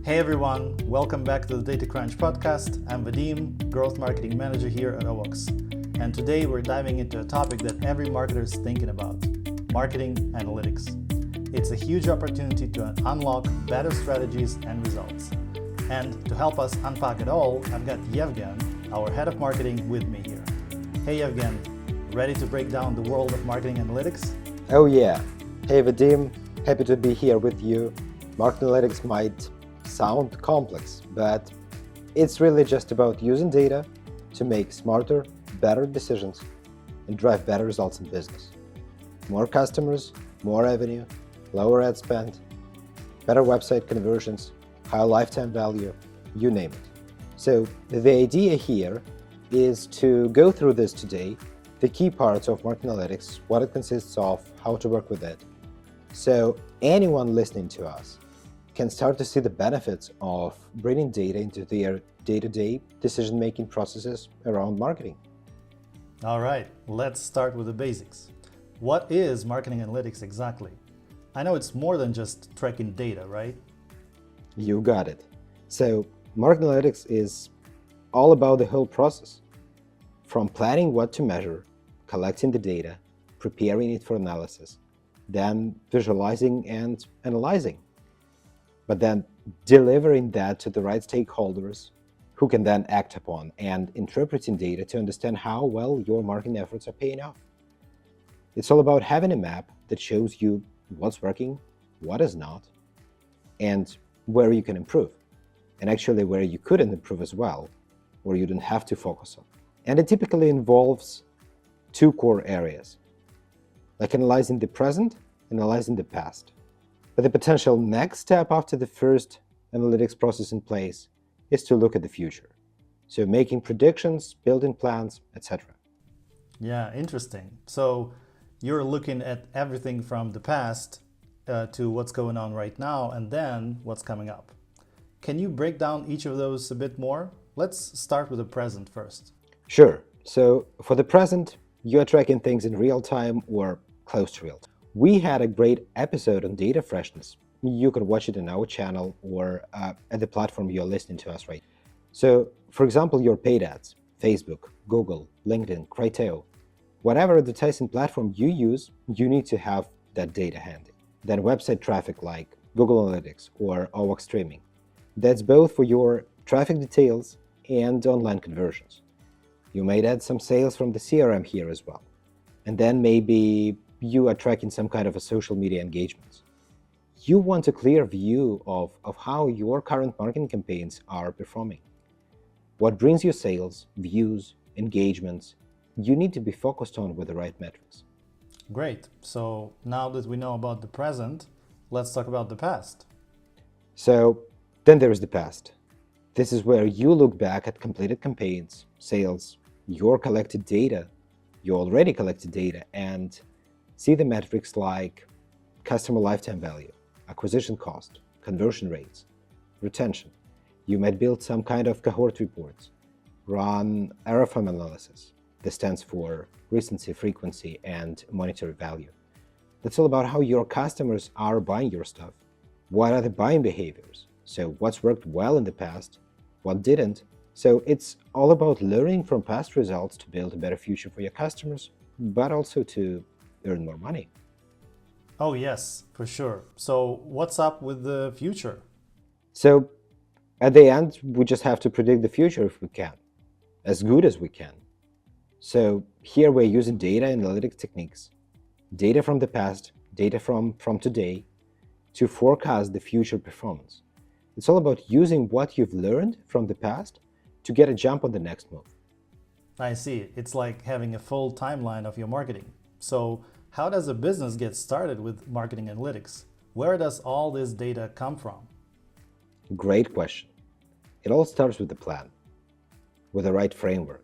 Hey everyone, welcome back to the Data Crunch podcast. I'm Vadym, Growth Marketing Manager here at OWOX. And today we're diving into a topic that every marketer is thinking about, marketing analytics. It's a huge opportunity to unlock better strategies and results. And to help us unpack it all, I've got Ievgen, our head of marketing, with me here. Hey Ievgen, ready to break down the world of marketing analytics? Oh yeah. Hey Vadym, happy to be here with you. Marketing analytics might sound complex, but it's really just about using data to make smarter, better decisions and drive better results in business. More customers, more revenue, lower ad spend, better website conversions, higher lifetime value, you name it. So the idea here is to go through this today, the key parts of marketing analytics, what it consists of, how to work with it. So anyone listening to us can start to see the benefits of bringing data into their day-to-day decision-making processes around marketing. All right, let's start with the basics. What is marketing analytics exactly? I know it's more than just tracking data, right? You got it. So marketing analytics is all about the whole process, from planning what to measure, collecting the data, preparing it for analysis, then visualizing and analyzing, but then delivering that to the right stakeholders who can then act upon and interpreting data to understand how well your marketing efforts are paying off. It's all about having a map that shows you what's working, what is not, and where you can improve, and actually where you couldn't improve as well, or you don't have to focus on. And it typically involves two core areas, like analyzing the present, analyzing the past. But the potential next step after the first analytics process in place is to look at the future. So making predictions, building plans, etc. Yeah, interesting. So you're looking at everything from the past to what's going on right now and then what's coming up. Can you break down each of those a bit more? Let's start with the present first. Sure. So for the present, you're tracking things in real time or close to real time. We had a great episode on data freshness. You can watch it on our channel or at the platform you're listening to us right. So, for example, your paid ads, Facebook, Google, LinkedIn, Criteo, whatever advertising platform you use, you need to have that data handy. Then website traffic like Google Analytics or OWOX streaming. That's both for your traffic details and online conversions. You might add some sales from the CRM here as well. And then maybe you are tracking some kind of a social media engagements. You want a clear view of how your current marketing campaigns are performing. What brings you sales, views, engagements, you need to be focused on with the right metrics. Great. So now that we know about the present, let's talk about the past. So then there is the past. This is where you look back at completed campaigns, sales, your collected data, your already collected data, and see the metrics like customer lifetime value, acquisition cost, conversion rates, retention. You might build some kind of cohort reports, run RFM analysis. This stands for recency, frequency, and monetary value. That's all about how your customers are buying your stuff. What are the buying behaviors? So what's worked well in the past, what didn't? So it's all about learning from past results to build a better future for your customers, but also to earn more money. Oh yes, for sure. So what's up with the future? So at the end, we just have to predict the future if we can, as good as we can. So here we're using data analytics techniques, data from the past, data from today, to forecast the future performance. It's all about using what you've learned from the past to get a jump on the next move. I see. It's like having a full timeline of your marketing. So how does a business get started with marketing analytics? Where does all this data come from? Great question. It all starts with the plan, with the right framework.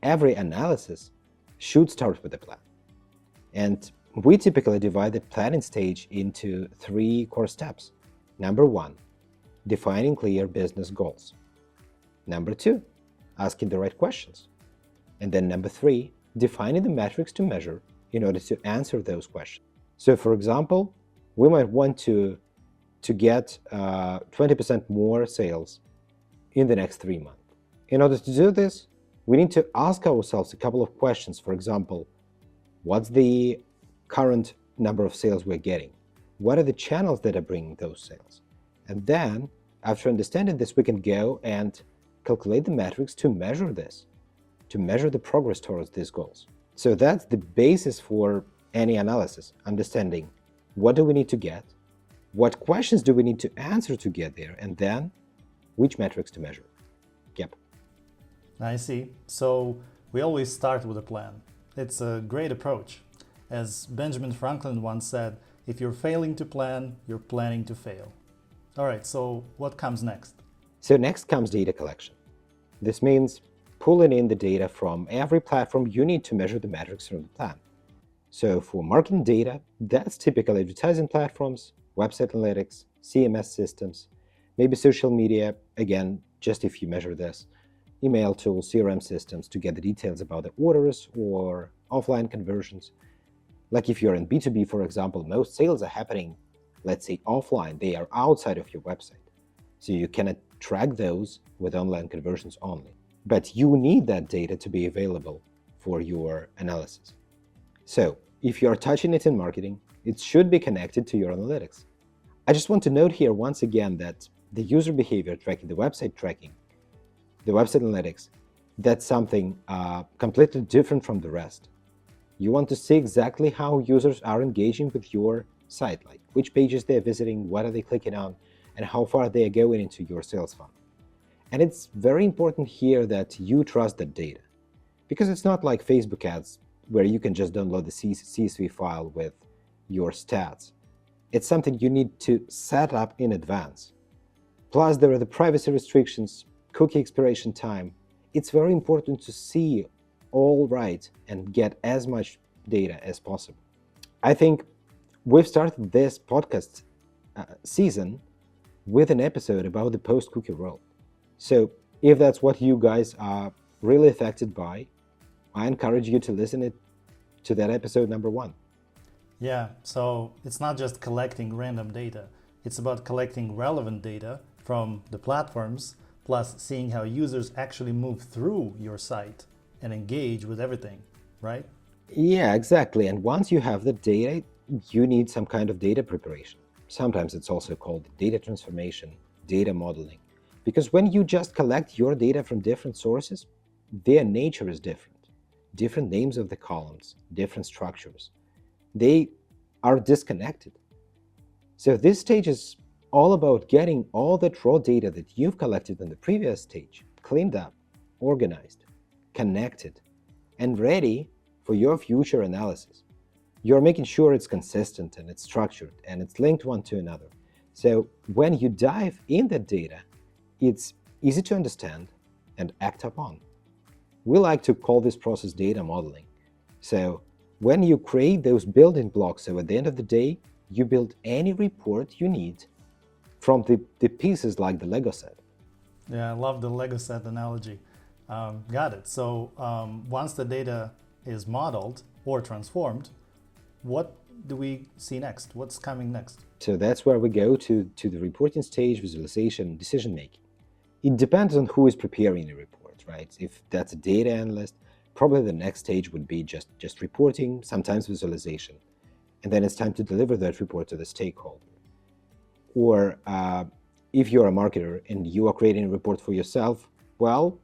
Every analysis should start with a plan. And we typically divide the planning stage into 3 core steps. Number 1, defining clear business goals. Number 2, asking the right questions. And then number 3, defining the metrics to measure in order to answer those questions. So for example, we might want to to get 20% more sales in the next 3 months. In order to do this, we need to ask ourselves a couple of questions. For example, what's the current number of sales we're getting? What are the channels that are bringing those sales? And then, after understanding this, we can go and calculate the metrics to measure this, to measure the progress towards these goals. So that's the basis for any analysis, understanding what do we need to get, what questions do we need to answer to get there, and then which metrics to measure. Yep. I see. So we always start with a plan. It's a great approach. As Benjamin Franklin once said, if you're failing to plan, you're planning to fail. All right, so what comes next? So next comes data collection. This means pulling in the data from every platform you need to measure the metrics from the plan. So for marketing data, that's typically advertising platforms, website analytics, CMS systems, maybe social media, again, just if you measure this, email tools, CRM systems to get the details about the orders or offline conversions. Like if you're in B2B, for example, most sales are happening, let's say offline, they are outside of your website. So you cannot track those with online conversions only. But you need that data to be available for your analysis. So if you are touching it in marketing, it should be connected to your analytics. I just want to note here once again that the user behavior tracking, the website analytics, that's something completely different from the rest. You want to see exactly how users are engaging with your site, like which pages they're visiting, what are they clicking on, and how far they are going into your sales funnel. And it's very important here that you trust that data, because it's not like Facebook ads where you can just download the CSV file with your stats. It's something you need to set up in advance. Plus, there are the privacy restrictions, cookie expiration time. It's very important to see all right and get as much data as possible. I think we've started this podcast season with an episode about the post-cookie world. So if that's what you guys are really affected by, I encourage you to listen to that episode number 1. Yeah, so it's not just collecting random data. It's about collecting relevant data from the platforms, plus seeing how users actually move through your site and engage with everything, right? Yeah, exactly. And once you have the data, you need some kind of data preparation. Sometimes it's also called data transformation, data modeling. Because when you just collect your data from different sources, their nature is different. Different names of the columns, different structures. They are disconnected. So this stage is all about getting all that raw data that you've collected in the previous stage cleaned up, organized, connected, and ready for your future analysis. You're making sure it's consistent and it's structured and it's linked one to another. So when you dive in that data, it's easy to understand and act upon. We like to call this process data modeling. So when you create those building blocks, so at the end of the day, you build any report you need from the pieces like the Lego set. Yeah, I love the Lego set analogy. Got it. So once the data is modeled or transformed, what do we see next? What's coming next? So that's where we go to the reporting stage, visualization, decision making. It depends on who is preparing the report, right? If that's a data analyst, probably the next stage would be just reporting, sometimes visualization. And then it's time to deliver that report to the stakeholder. Or if you're a marketer and you are creating a report for yourself, well,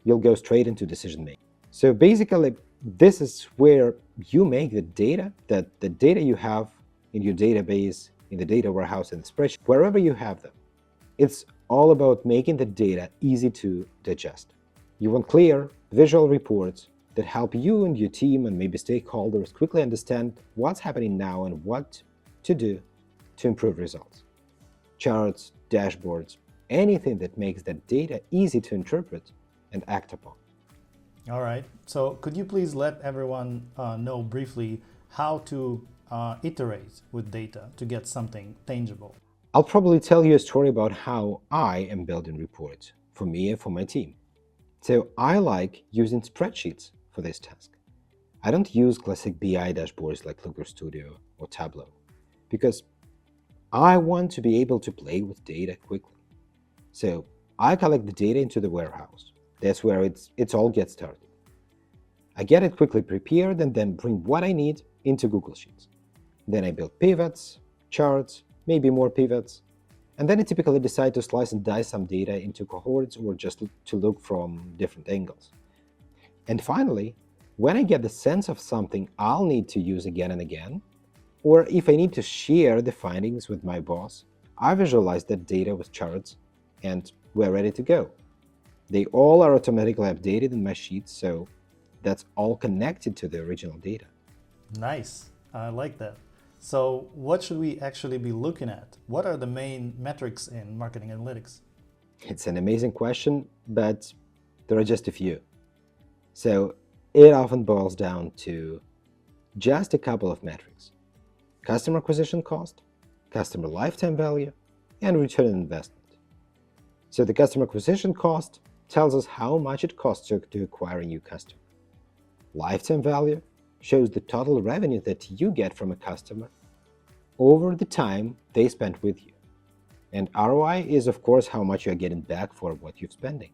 you'll go straight into decision making. So basically, this is where you make the data, that the data you have in your database, in the data warehouse, in the spreadsheet, wherever you have them. It's all about making the data easy to digest. You want clear, visual reports that help you and your team and maybe stakeholders quickly understand what's happening now and what to do to improve results. Charts, dashboards, anything that makes that data easy to interpret and act upon. All right. So could you please let everyone know briefly how to iterate with data to get something tangible? I'll probably tell you a story about how I am building reports for me and for my team. So I like using spreadsheets for this task. I don't use classic BI dashboards like Looker Studio or Tableau because I want to be able to play with data quickly. So I collect the data into the warehouse. That's where it's all gets started. I get it quickly prepared and then bring what I need into Google Sheets. Then I build pivots, charts, maybe more pivots, and then I typically decide to slice and dice some data into cohorts or just to look from different angles. And finally, when I get the sense of something I'll need to use again and again, or if I need to share the findings with my boss, I visualize that data with charts and we're ready to go. They all are automatically updated in my sheets, so that's all connected to the original data. Nice. I like that. So, what should we actually be looking at? What are the main metrics in marketing analytics? It's an amazing question, but there are just a few. So it often boils down to just a couple of metrics: customer acquisition cost, customer lifetime value, and return on investment. So the customer acquisition cost tells us how much it costs to acquire a new customer. Lifetime value shows the total revenue that you get from a customer over the time they spent with you. And ROI is, of course, how much you're getting back for what you're spending.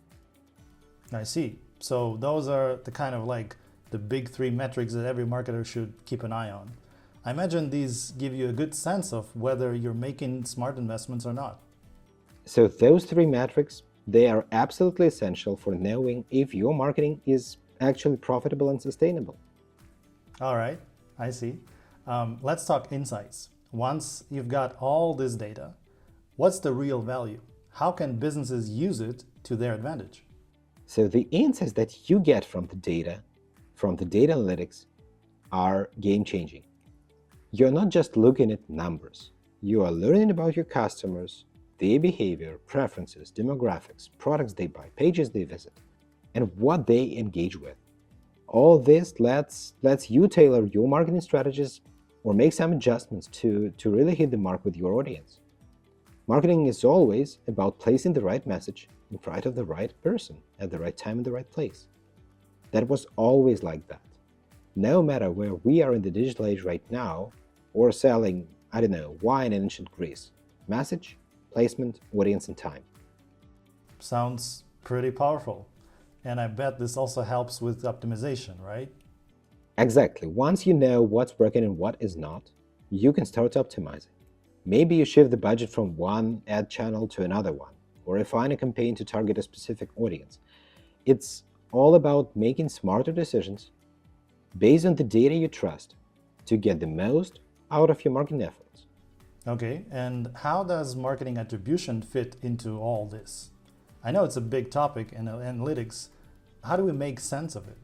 I see. So, those are the kind of like the big three metrics that every marketer should keep an eye on. I imagine these give you a good sense of whether you're making smart investments or not. So those three metrics, they are absolutely essential for knowing if your marketing is actually profitable and sustainable. All right, I see. Let's talk insights. Once you've got all this data, what's the real value? How can businesses use it to their advantage? So the insights that you get from the data analytics, are game-changing. You're not just looking at numbers. You are learning about your customers, their behavior, preferences, demographics, products they buy, pages they visit, and what they engage with. All this lets you tailor your marketing strategies or make some adjustments to really hit the mark with your audience. Marketing is always about placing the right message in front of the right person at the right time in the right place. That was always like that. No matter where we are in the digital age right now, or selling, I don't know, wine in ancient Greece, message, placement, audience, and time. Sounds pretty powerful. And I bet this also helps with optimization, right? Exactly. Once you know what's working and what is not, you can start optimizing. Maybe you shift the budget from one ad channel to another one, or refine a campaign to target a specific audience. It's all about making smarter decisions based on the data you trust to get the most out of your marketing efforts. Okay, and how does marketing attribution fit into all this? I know it's a big topic in analytics. How do we make sense of it?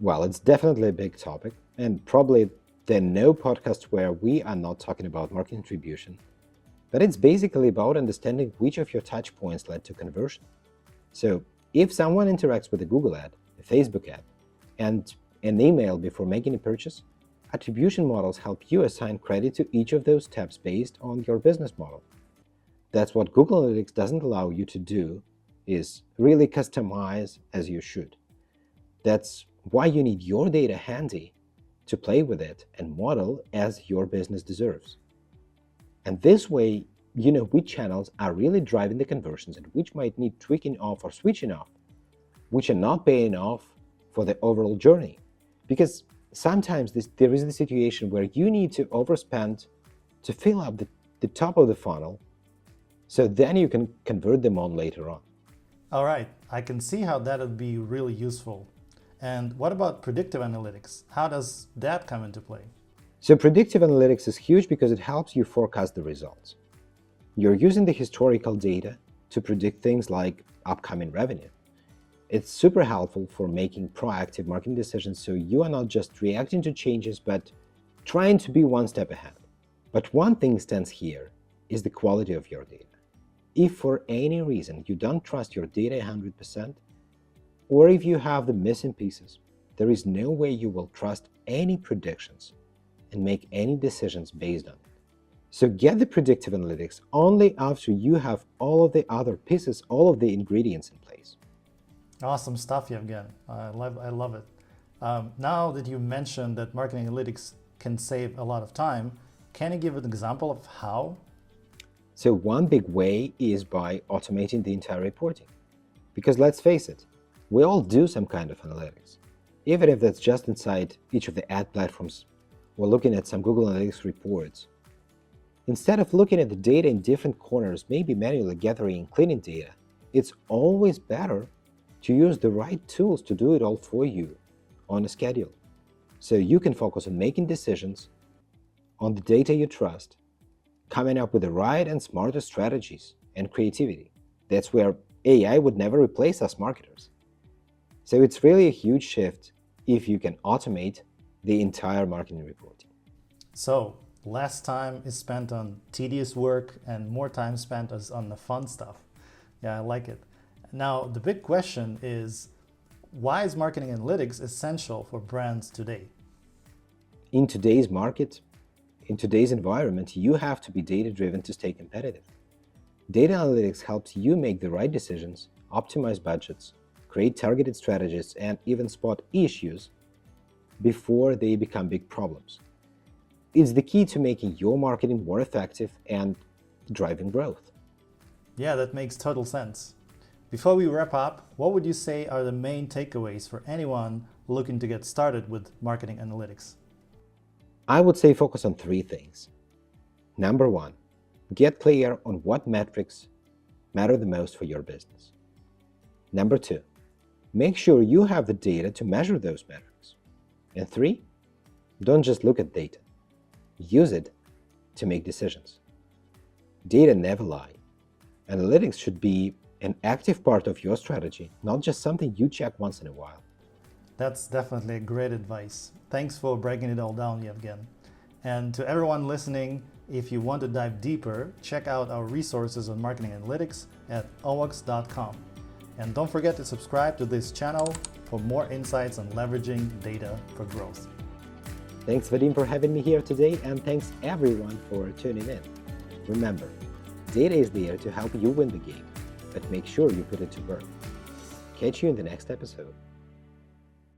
Well, it's definitely a big topic, and probably there are no podcast where we are not talking about marketing attribution. But it's basically about understanding which of your touch points led to conversion. So if someone interacts with a Google ad, a Facebook ad, and an email before making a purchase, attribution models help you assign credit to each of those steps based on your business model. That's what Google Analytics doesn't allow you to do, is really customize as you should. That's why you need your data handy to play with it and model as your business deserves. And this way, you know which channels are really driving the conversions and which might need tweaking off or switching off, which are not paying off for the overall journey. Because sometimes there is the situation where you need to overspend to fill up the top of the funnel, so then you can convert them on later on. All right, I can see how that would be really useful. And what about predictive analytics? How does that come into play? So predictive analytics is huge because it helps you forecast the results. You're using the historical data to predict things like upcoming revenue. It's super helpful for making proactive marketing decisions, so you are not just reacting to changes, but trying to be one step ahead. But one thing stands here is the quality of your data. If for any reason you don't trust your data 100%, or if you have the missing pieces, there is no way you will trust any predictions and make any decisions based on it. So get the predictive analytics only after you have all of the other pieces, all of the ingredients in place. Awesome stuff, Yevgen. I love it. Now that you mentioned that marketing analytics can save a lot of time, Can you give an example of how? So one big way is by automating the entire reporting. Because let's face it, we all do some kind of analytics. Even if that's just inside each of the ad platforms or looking at some Google Analytics reports. Instead of looking at the data in different corners, maybe manually gathering and cleaning data, it's always better to use the right tools to do it all for you on a schedule. So you can focus on making decisions on the data you trust, coming up with the right and smarter strategies and creativity. That's where AI would never replace us marketers. So it's really a huge shift if you can automate the entire marketing reporting. So less time is spent on tedious work and more time spent on the fun stuff. Yeah, I like it. Now, the big question is, why is marketing analytics essential for brands today? In today's market, in today's environment, you have to be data-driven to stay competitive. Data analytics helps you make the right decisions, optimize budgets, create targeted strategies, and even spot issues before they become big problems. It's the key to making your marketing more effective and driving growth. Yeah, that makes total sense. Before we wrap up, what would you say are the main takeaways for anyone looking to get started with marketing analytics? I would say focus on 3 things. Number 1, get clear on what metrics matter the most for your business. Number 2, make sure you have the data to measure those metrics. And 3, don't just look at data. Use it to make decisions. Data never lie. Analytics should be an active part of your strategy, not just something you check once in a while. That's definitely great advice. Thanks for breaking it all down, Ievgen. And to everyone listening, if you want to dive deeper, check out our resources on marketing analytics at owoks.com. And don't forget to subscribe to this channel for more insights on leveraging data for growth. Thanks, Vadym, for having me here today, and thanks everyone for tuning in. Remember, data is there to help you win the game, but make sure you put it to work. Catch you in the next episode.